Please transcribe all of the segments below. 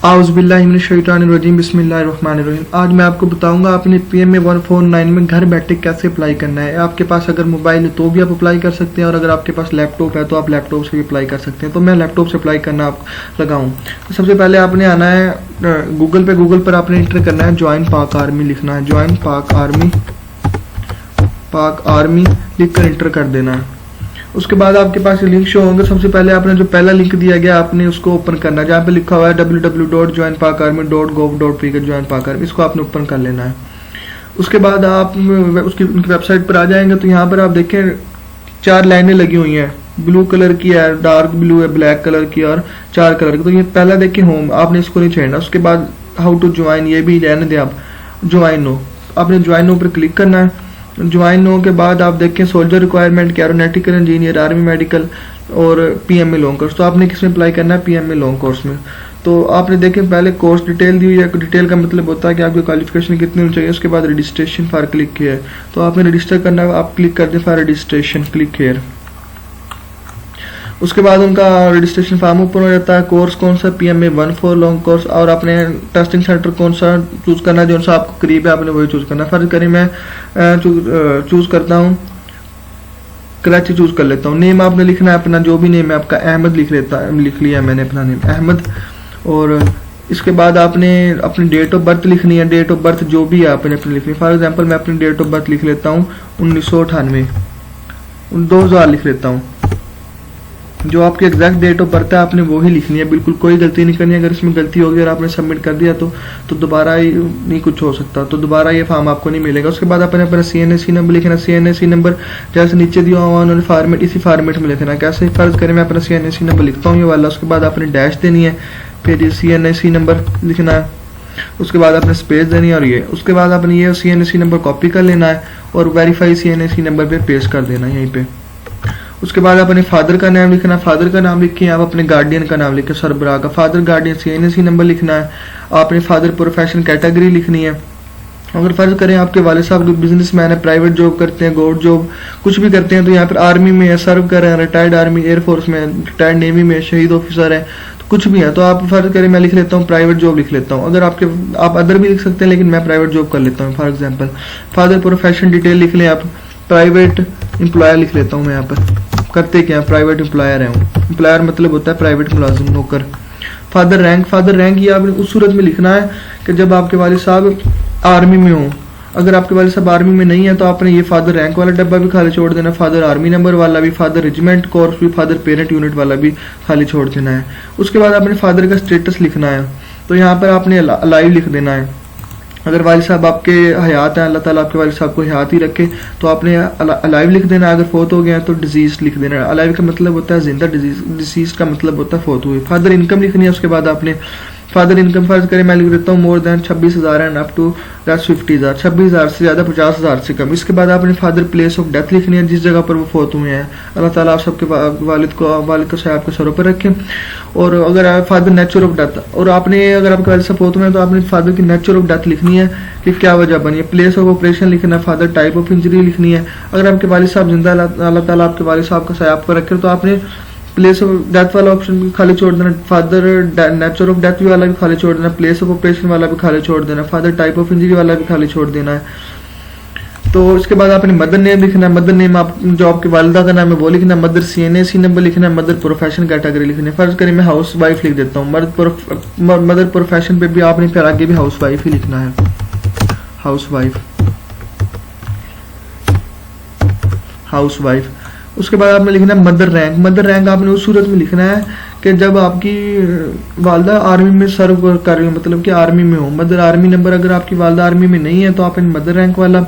आउज़ुबिल्लाहिमिनश्शैतानिर्रजीम बिस्मिल्लाहिर्रहमानिर्रहीम। आज मैं आपको बताऊंगा अपने PMA 149 में घर बैठे कैसे अप्लाई करना है। आपके पास अगर मोबाइल है तो भी आप अप्लाई कर सकते हैं, और अगर आपके पास लैपटॉप है तो आप लैपटॉप से भी अप्लाई कर सकते हैं। तो मैं लैपटॉप से अप्लाई करना आप लगाऊँ। तो सबसे पहले आपने आना है गूगल पर आपने इंटर करना है ज्वाइन पाक आर्मी लिखना है। ज्वाइन पाक आर्मी लिख कर इंटर कर देना है। उसके बाद आपके पास लिंक शो होंगे। सबसे पहले आपने जो पहला लिंक दिया गया आपने उसको ओपन करना है, जहाँ पे लिखा हुआ है www.joinpakarmy.gov.pk ज्वाइन पाक आर्मी, इसको आपने ओपन कर लेना है। उसके बाद आप उनकी वेबसाइट पर आ जाएंगे तो यहाँ पर आप देखें 4 लाइनें लगी हुई हैं, ब्लू कलर की है, डार्क ब्लू है, ब्लैक कलर की और 4 कलर की। तो ये पहला देखिए होम, आपने इसको नहीं छेड़ना। उसके बाद हाउ टू ज्वाइन, ये भी रहने दें आप। ज्वाइन नो, आपने ज्वाइन नो पर क्लिक करना है। ज्वाइन नो के बाद आप देखें soldier requirement, aeronautical engineer, army medical और PMA लॉन्ग कोर्स। तो आपने किस में अप्लाई करना है? PMA लॉन्ग कोर्स में। तो आपने देखें पहले कोर्स डिटेल दी हुई है। डिटेल का मतलब होता है कि आपकी क्वालिफिकेशन कितनी होनी चाहिए। उसके बाद रजिस्ट्रेशन फॉर क्लिक हियर, तो आपने रजिस्टर करना है, आप क्लिक कर दें फॉर रजिस्ट्रेशन क्लिक हियर। उसके बाद उनका रजिस्ट्रेशन फॉर्म ओपन हो जाता है। कोर्स कौन सा? PMA 14 लॉन्ग कोर्स, और आपने टेस्टिंग सेंटर कौन सा चूज करना है, जो सा आपको करीब है आपने वही चूज करना है। फर्ज करें मैं चूज करता हूँ कराची, चूज कर लेता हूँ। नेम आपने लिखना है अपना, जो भी नेम है आपका, अहमद लिख लिया मैंने अपना नेम अहमद। और इसके बाद आपने अपनी डेट ऑफ बर्थ लिखनी है। डेट ऑफ बर्थ जो भी है आपने अपनी लिखनी है। फॉर एग्जांपल मैं अपनी डेट ऑफ बर्थ लिख लेता हूँ 1998, 2000 लिख लेता हूँ। जो आपकी एग्जैक्ट डेट ऑफ बर्थ है आपने वो ही लिखनी है, बिल्कुल कोई गलती नहीं करनी है। अगर इसमें गलती होगी और आपने सबमिट कर दिया तो दोबारा नहीं कुछ हो सकता, तो दोबारा ये फॉर्म आपको नहीं मिलेगा। उसके बाद आपने अपना CNSE नंबर लिखना। CNSE नंबर जैसे नीचे दिया हुआ उन्होंने फॉर्मेट, इसी फॉर्मेट में लिखना। कैसे? फर्ज करें मैं अपना CNSE नंबर लिखता हूँ ये वाला। उसके बाद आपने डैश देनी है, फिर ये CNSE नंबर लिखना है। उसके बाद आपने स्पेस देनी है और ये। उसके बाद आपने ये CNSE नंबर कॉपी कर लेना है और वेरीफाई CNSE नंबर पे पेस्ट कर देना है यहीं पे। उसके बाद अपने फादर का नाम लिखना। फादर का नाम लिखिए, आप अपने गार्डियन का नाम लिखे, सरबराह का। फादर गार्डियन CNSE नंबर लिखना है। आपने फादर प्रोफेशन कैटेगरी लिखनी है। अगर फर्ज करें आपके वाले साहब बिजनेसमैन है, प्राइवेट जॉब करते हैं, गवर्नमेंट जॉब कुछ भी करते हैं, तो यहाँ पर आर्मी में है, सर्व कर रहे हैं, रिटायर्ड आर्मी एयरफोर्स में, रिटायर्ड नेवी में, शहीद ऑफिसर है, तो कुछ भी है। तो आप फर्ज करें मैं लिख लेता हूँ प्राइवेट जॉब लिख लेता हूँ। अगर आप अदर भी लिख सकते हैं, लेकिन मैं प्राइवेट जॉब कर लेता हूँ। For example father profession detail लिख लें आप। प्राइवेट एम्प्लॉयर लिख लेता हूँ मैं यहाँ पर। करते क्या? प्राइवेट एम्प्लॉयर है। एम्प्लॉयर मतलब होता है प्राइवेट मुलाजिम, नौकर। फादर रैंक ये आपने उस सूरत में लिखना है कि जब आपके वालिद साहब आर्मी में हो। अगर आपके वालिद साहब आर्मी में नहीं है तो आपने ये फादर रैंक वाला डब्बा भी खाली छोड़ देना, फादर आर्मी नंबर वाला भी, फादर रेजिमेंट कोर्स भी, फादर पेरेंट यूनिट वाला भी खाली छोड़ देना है। उसके बाद आपने फादर का स्टेटस लिखना है। तो यहाँ पर आपने अलाइव लिख देना है। अगर वालिद साहब आपके हयात हैं, अल्लाह ताला आपके वालिद साहब को हयात ही रखे, तो आपने अलाइव लिख देना है। अगर फोत हो गया तो डिजीज लिख देना है। अलाइव का मतलब होता है जिंदा, डिजीज का मतलब होता है फोत हुए। फादर इनकम लिखनी है। उसके बाद आपने फादर इनकम फर्ज करें मैं लिख देता हूँ more than 26,000 and up to 50,000, 26,000 से ज़्यादा 50,000 से कम। इसके बाद आपने फादर प्लेस ऑफ डेथ लिखनी है, जिस जगह पर वो फोत हुए हैं। अल्लाह ताला आप सबके वालिद को साहब के सरों पर रखें। और अगर फादर नेचर ऑफ डेथ, और आपने अगर आपके वालिद साहब फोत हुए हैं तो आपने फादर की नेचर ऑफ डेथ लिखनी है कि क्या वजह बनी है। प्लेस ऑफ ऑपरेशन लिखना है। फादर टाइप ऑफ इंजरी लिखनी है। अगर आपके वालिद साहब जिंदा, अल्लाह ताला आपके वालिद साहब का साहब पर रखे, तो आपने प्लेस ऑफ डेथ वाला ऑप्शन भी खाली छोड़ देना। फादर नेचर ऑफ डेथ वाला भी खाली छोड़ देना। प्लेस ऑफ ऑपरेशन वाला भी खाली छोड़ देना। फादर टाइप ऑफ इंजरी वाला भी खाली छोड़ देना है। तो इसके बाद आपने मदर नेम लिखना है। मदर नेम आप जो आपकी वालिदा का नाम है वो लिखना है। मदर CNSE नंबर लिखना है। मदर प्रोफेशन कैटेगरी लिखनी है। फर्ज करें मैं हाउस वाइफ लिख देता हूँ। मदर प्रोफेशन पे भी आपने फिर आगे भी हाउस वाइफ ही लिखना है। House wife. उसके बाद आपने लिखना है मदर रैंक। मदर रैंक आपने उस सूरत में लिखना है कि जब आपकी वालदा आर्मी में सर्व कर रही हो, मतलब कि आर्मी में हो। मदर आर्मी नंबर, अगर आपकी वालदा आर्मी में नहीं है तो आपने मदर रैंक वाला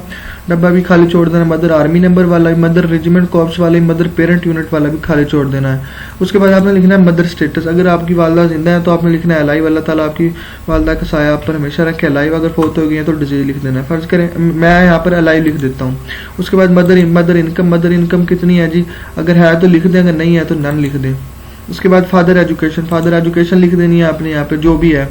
डब्बा भी खाली छोड़ देना। मदर आर्मी नंबर वाला, मदर रेजिमेंट कॉर्प्स वाले, मदर पेरेंट यूनिट वाला भी खाली छोड़ देना है। उसके बाद आपने लिखना है मदर स्टेटस। अगर आपकी वालदा जिंदा है तो आपने लिखना है अलाइव। अल्लाह ताला आपकी वालदा का साया आप पर हमेशा रखे, अलाइव। अगर फोत हो गई है तो डिजीज लिख देना है। फर्ज करें मैं यहाँ पर अलाइव लिख देता हूँ। उसके बाद मदर इनकम कितनी है जी, अगर है तो लिख दें, अगर नहीं है तो नन लिख दें। उसके बाद फादर एजुकेशन लिख देनी है आपने यहाँ पे जो भी है।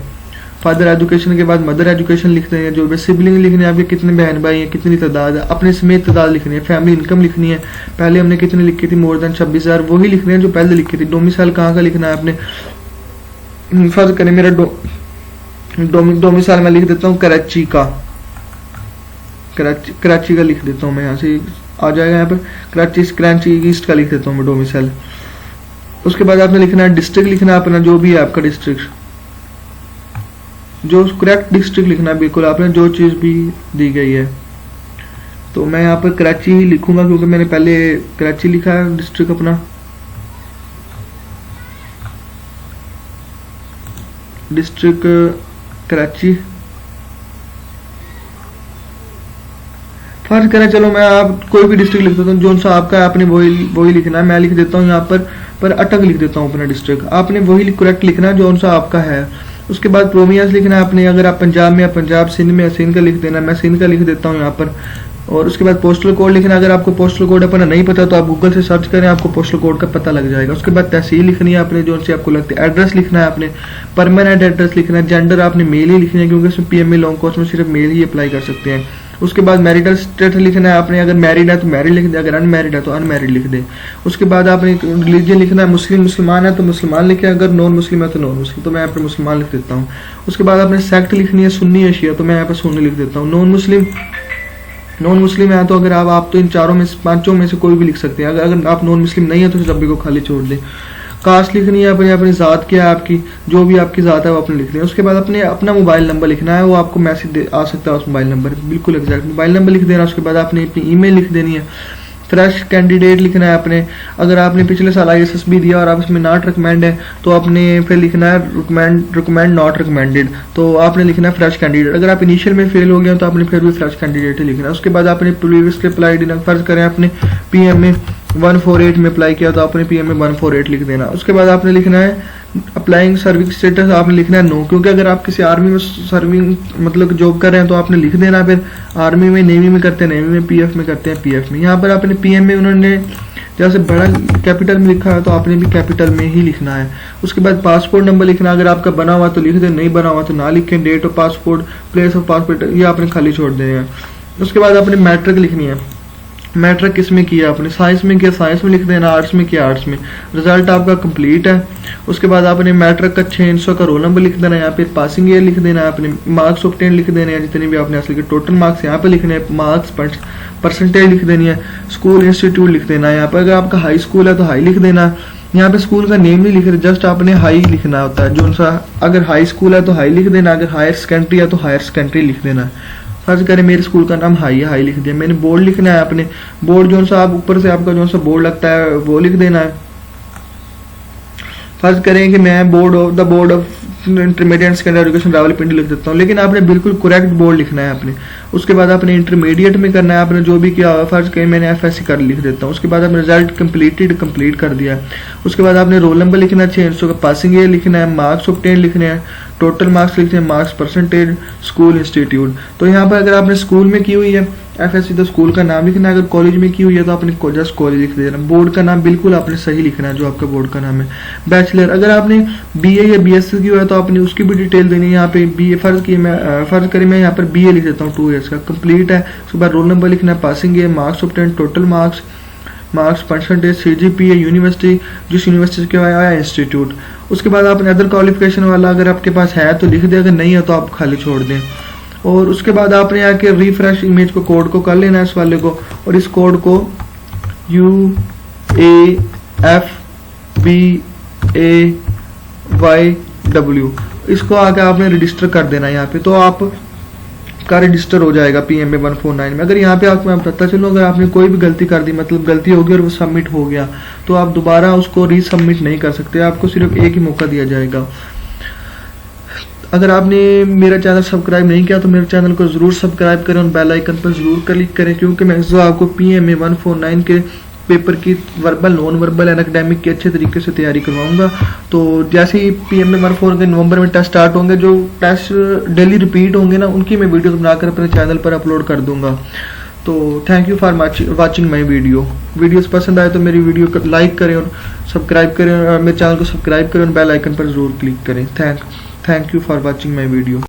फादर एजुकेशन के बाद मदर एजुकेशन लिख देनी है। जो भी सिबलिंग लिखनी है, आपके कितने बहन भाई हैं, कितनी तादाद है, अपने समेत तादाद लिखनी है। फैमिली इनकम लिखनी है। पहले हमने कितनी लिखी थी? मोर देन 26,000, वही लिखनी है जो पहले लिखी थी। डोमिसाइल कहाँ का लिखना है आपने। फर्ज करें मेरा डोमिसाइल मैं लिख देता हूँ कराची का, कराची का लिख देता हूँ मैं, यहाँ से आ जाएगा यहाँ पर कराची ईस्ट का लिख देता हूँ मैं डोमिसाइल। उसके बाद आपने लिखना है डिस्ट्रिक्ट, लिखना है अपना जो भी है आपका डिस्ट्रिक्ट, जो करेक्ट डिस्ट्रिक्ट लिखना है बिल्कुल आपने, जो चीज़ भी दी गई है। तो मैं यहाँ पर कराची ही लिखूंगा क्योंकि मैंने पहले कराची लिखा है डिस्ट्रिक्ट अपना। डिस्ट्रिक्ट कराची, फर्ज करें चलो मैं आप कोई भी डिस्ट्रिक्ट लिख देता हूँ, जो सा आपका है आपने वही लिखना है। मैं लिख देता हूँ यहाँ पर अटक लिख देता हूँ अपना डिस्ट्रिक्ट, आपने वही करेक्ट लिखना है जो सा आपका है। उसके बाद प्रोविंस लिखना है आपने, अगर आप पंजाब में, पंजाब सिंध में, सिंध का लिख देना, मैं सिंध का लिख देता हूँ यहाँ पर। और उसके बाद पोस्टल कोड लिखना, अगर आपको पोस्टल कोड अपना नहीं पता तो आप गूगल से सर्च करें, आपको पोस्टल कोड का पता लग जाएगा। उसके बाद तहसील लिखनी है आपने जो से आपको लगती है। एड्रेस लिखना है आपने, परमानेंट एड्रेस लिखना है। जेंडर आपने मेल ही लिखना है क्योंकि इसमें पीएमए लॉन्ग कोर्स में सिर्फ मेल ही अप्लाई कर सकते हैं। उसके बाद मैरिटल स्टेटस लिखना है आपने, अगर मैरिड है तो मैरिड लिख दे, अगर अनमैरिड है तो अनमैरिड लिख दे। उसके बाद आपने रिलीजन लिखना है, मुसलमान है तो मुसलमान लिखे, अगर नॉन मुस्लिम है तो नॉन मुस्लिम, तो मैं यहाँ पर मुसलमान लिख देता हूँ। उसके बाद आपने सेक्ट लिखनी है, सुन्नी या शिया, तो मैं यहाँ पर सुन्नी लिख देता हूँ। नॉन मुस्लिम है तो अगर आप तो इन चारों में पांचों में से कोई भी लिख सकते हैं, अगर आप नॉन मुस्लिम नहीं है तो इस डब्बे को खाली छोड़ दें। कास्ट लिखनी है अपनी ज़ात क्या है आपकी, जो भी आपकी ज़ात है वो आपने लिख दें। उसके बाद अपना मोबाइल नंबर लिखना है, वो आपको मैसेज आ सकता है उस मोबाइल नंबर, बिल्कुल एग्जैक्ट मोबाइल नंबर लिख देना। उसके बाद आपने अपनी ईमेल लिख देनी है। फ्रेश कैंडिडेट लिखना है आपने, अगर आपने पिछले साल ISS भी दिया और आप इसमें नॉट रिकमेंड है तो आपने फिर लिखना है रिकमेंड नॉट रिकमेंडेड, तो आपने लिखना है फ्रेश कैंडिडेट। अगर आप इनिशियल में फेल हो गया तो आपने फिर भी फ्रेश कैंडिडेट ही लिखना है। उसके बाद आपने प्रीवियसली अप्लाइड, फर्ज करें आपने PMA 148 में अप्लाई किया तो आपने PMA 148 लिख देना। उसके बाद आपने लिखना है अप्लाइंग सर्विस स्टेटस, आपने लिखना है नो, क्योंकि अगर आप किसी आर्मी में सर्विंग मतलब जॉब कर रहे हैं तो आपने लिख देना। फिर आर्मी में, नेवी में करते हैं नेवी में, PF में करते हैं PF में। यहाँ पर आपने PMA उन्होंने जैसे बड़ा कैपिटल में लिखा है तो आपने भी कैपिटल में ही लिखना है। उसके बाद पासपोर्ट नंबर लिखना, अगर आपका बना हुआ तो लिख दें, नहीं बना हुआ तो ना लिखें। Date of passport, place of passport, ये आपने खाली छोड़ देना है। उसके बाद आपने मैट्रिक लिखनी है, मैट्रिक किस में किया आपने, साइंस में किया साइंस में लिख देना, आर्ट्स में किया आर्ट्स में। रिजल्ट आपका कंप्लीट है। उसके बाद आपने मैट्रिक का 600 का रोल नंबर लिख देना, यहाँ पे पासिंग ईयर लिख देना, आपने मार्क्स ऑब्टेन लिख देने हैं जितने भी आपने हासिल किए, टोटल मार्क्स यहाँ पे लिखने हैं, मार्क्स परसेंटेज लिख देनी है। स्कूल इंस्टीट्यूट लिख देना है, यहाँ पर अगर आपका हाई स्कूल है तो हाई लिख देना। यहाँ पे स्कूल का नेम नहीं लिख रहे, जस्ट आपने हाई लिखना होता है, जो सा अगर हाई स्कूल है तो हाई लिख देना, अगर हायर सेकेंडरी है तो हायर सेकेंडरी लिख देना। फर्ज करें मेरे स्कूल का नाम हाई है, हाई लिख दिया मैंने। बोर्ड लिखना है आपने, बोर्ड जो सा आप ऊपर से आपका जो सा बोर्ड लगता है वो लिख देना है। फर्ज करें कि मैं board of intermediate secondary education Rawalpindi लिख देता हूँ, लेकिन आपने बिल्कुल करेक्ट बोर्ड लिखना है आपने। उसके बाद आपने इंटरमीडिएट में करना है, आपने जो भी किया हुआ, फर्ज करें मैंने FSC कर लिख देता हूँ। उसके बाद आपने रिजल्ट कंप्लीट कर दिया। उसके बाद आपने रोल नंबर लिखना है, 600 का पासिंग ईयर लिखना है, मार्क्स ऑब्टेन लिखने हैं, टोटल मार्क्स लिखने हैं, मार्क्स परसेंटेज, स्कूल इंस्टीट्यूट। तो यहाँ पर अगर आपने स्कूल में की हुई है FSC तो स्कूल का नाम लिखना है, अगर कॉलेज में की हुई है तो आपने जस्ट कॉलेज लिख देना। बोर्ड का नाम बिल्कुल आपने सही लिखना है जो आपका बोर्ड का नाम है। बैचलर, अगर आपने BA या BSc की हुआ है तो आपने उसकी भी डिटेल देनी है। यहाँ पे BA फर्ज करें मैं यहाँ पर BA लिख देता हूँ, 2 ईयर्स का कंप्लीट है। उसके बाद रोल नंबर लिखना है, पासिंग है, marks obtain, total marks percentage, CGPA, university जिस यूनिवर्सिटी के आया, इंस्टीट्यूट। उसके बाद आपने अदर क्वालिफिकेशन वाला अगर आपके पास है तो लिख दें, अगर नहीं है तो आप खाली छोड़ दें। और उसके बाद आपने आके रिफ्रेश इमेज को कोड को कर लेना है इस वाले को, और इस कोड को UAFBAYW इसको आके आपने रजिस्टर कर देना है यहाँ पे, तो आप का रजिस्टर हो जाएगा PMA 149 में। अगर यहाँ पे आपको पता चलो अगर आपने कोई भी गलती कर दी, मतलब गलती होगी और वो सबमिट हो गया, तो आप दोबारा उसको रीसबमिट नहीं कर सकते, आपको सिर्फ एक ही मौका दिया जाएगा। अगर आपने मेरा चैनल सब्सक्राइब नहीं किया तो मेरे चैनल को जरूर सब्सक्राइब करें और बेल आइकन पर जरूर क्लिक करें, क्योंकि मैं जो आपको PMA 149 के पेपर की verbal, non verbal and academic की अच्छे तरीके से तैयारी करवाऊंगा। तो जैसे ही PMA 149 के नवंबर में टेस्ट स्टार्ट होंगे, जो टेस्ट डेली रिपीट होंगे ना, उनकी मैं वीडियोस बनाकर अपने चैनल पर अपलोड कर दूंगा। तो thank you for watching my videos पसंद आए तो मेरी वीडियो को लाइक करें और सब्सक्राइब करें, और मेरे चैनल को सब्सक्राइब करें और बेल आइकन पर जरूर क्लिक करें। Thank you for watching my video.